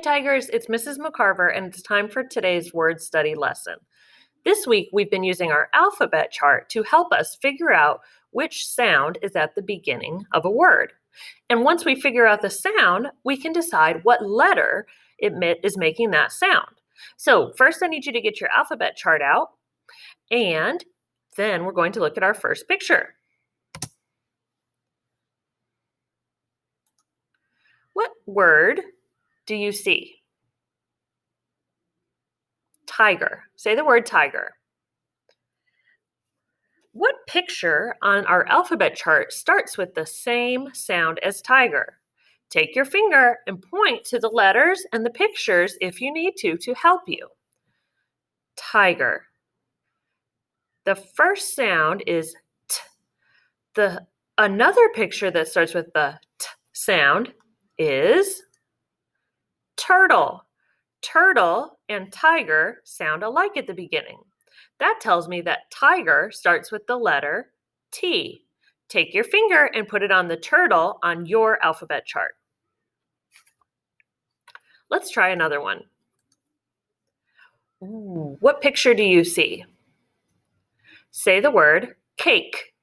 Tigers, it's Mrs. McCarver, and it's time for today's word study lesson. This week, we've been using our alphabet chart to help us figure out which sound is at the beginning of a word. And once we figure out the sound, we can decide what letter is making that sound. So first, I need you to get your alphabet chart out, and then we're going to look at our first picture. What word do you see? Tiger. Say the word tiger. What picture on our alphabet chart starts with the same sound as tiger? Take your finger and point to the letters and the pictures if you need to help you. Tiger. The first sound is T. Another picture that starts with the T sound is turtle. Turtle and tiger sound alike at the beginning. That tells me that tiger starts with the letter T. Take your finger and put it on the turtle on your alphabet chart. Let's try another one. Ooh, what picture do you see? Say the word cake.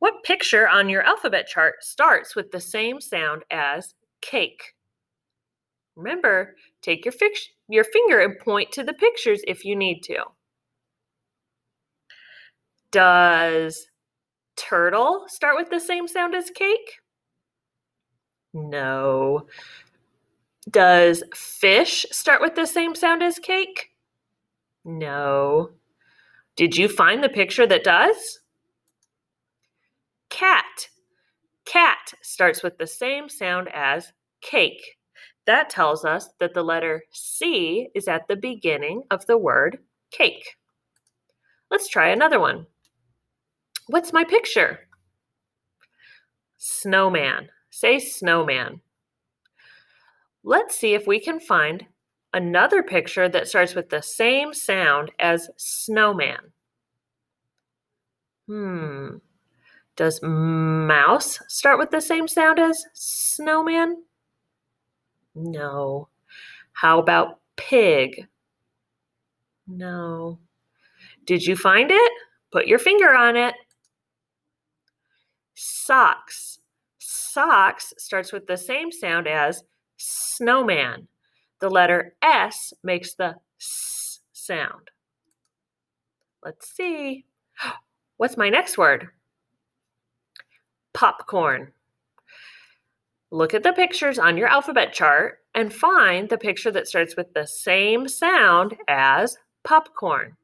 What picture on your alphabet chart starts with the same sound as cake? Remember, take your finger and point to the pictures if you need to. Does turtle start with the same sound as cake? No. Does fish start with the same sound as cake? No. Did you find the picture that does? Cat. Cat starts with the same sound as cake. That tells us that the letter C is at the beginning of the word cake. Let's try another one. What's my picture? Snowman. Say snowman. Let's see if we can find another picture that starts with the same sound as snowman. Does mouse start with the same sound as snowman? No. How about pig? No. Did you find it? Put your finger on it. Socks. Socks starts with the same sound as snowman. The letter S makes the S sound. Let's see. What's my next word? Popcorn. Look at the pictures on your alphabet chart and find the picture that starts with the same sound as popcorn.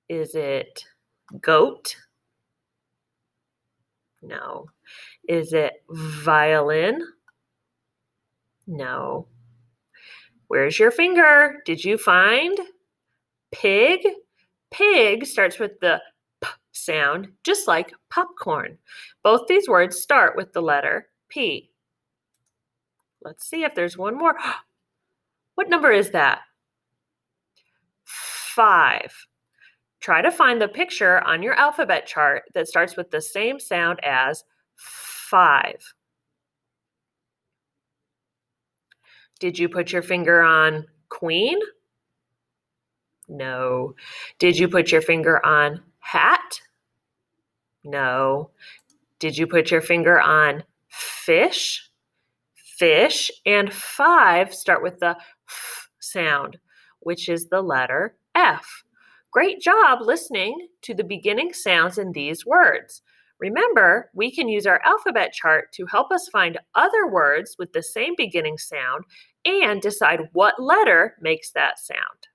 Is it goat? No. Is it violin? No. Where's your finger? Did you find pig? Pig starts with the P sound, just like popcorn. Both these words start with the letter P. Let's see if there's one more. What number is that? 5. Try to find the picture on your alphabet chart that starts with the same sound as 5. Did you put your finger on queen? No. Did you put your finger on hat? No. Did you put your finger on fish? Fish and 5 start with the F sound, which is the letter F. Great job listening to the beginning sounds in these words. Remember, we can use our alphabet chart to help us find other words with the same beginning sound and decide what letter makes that sound.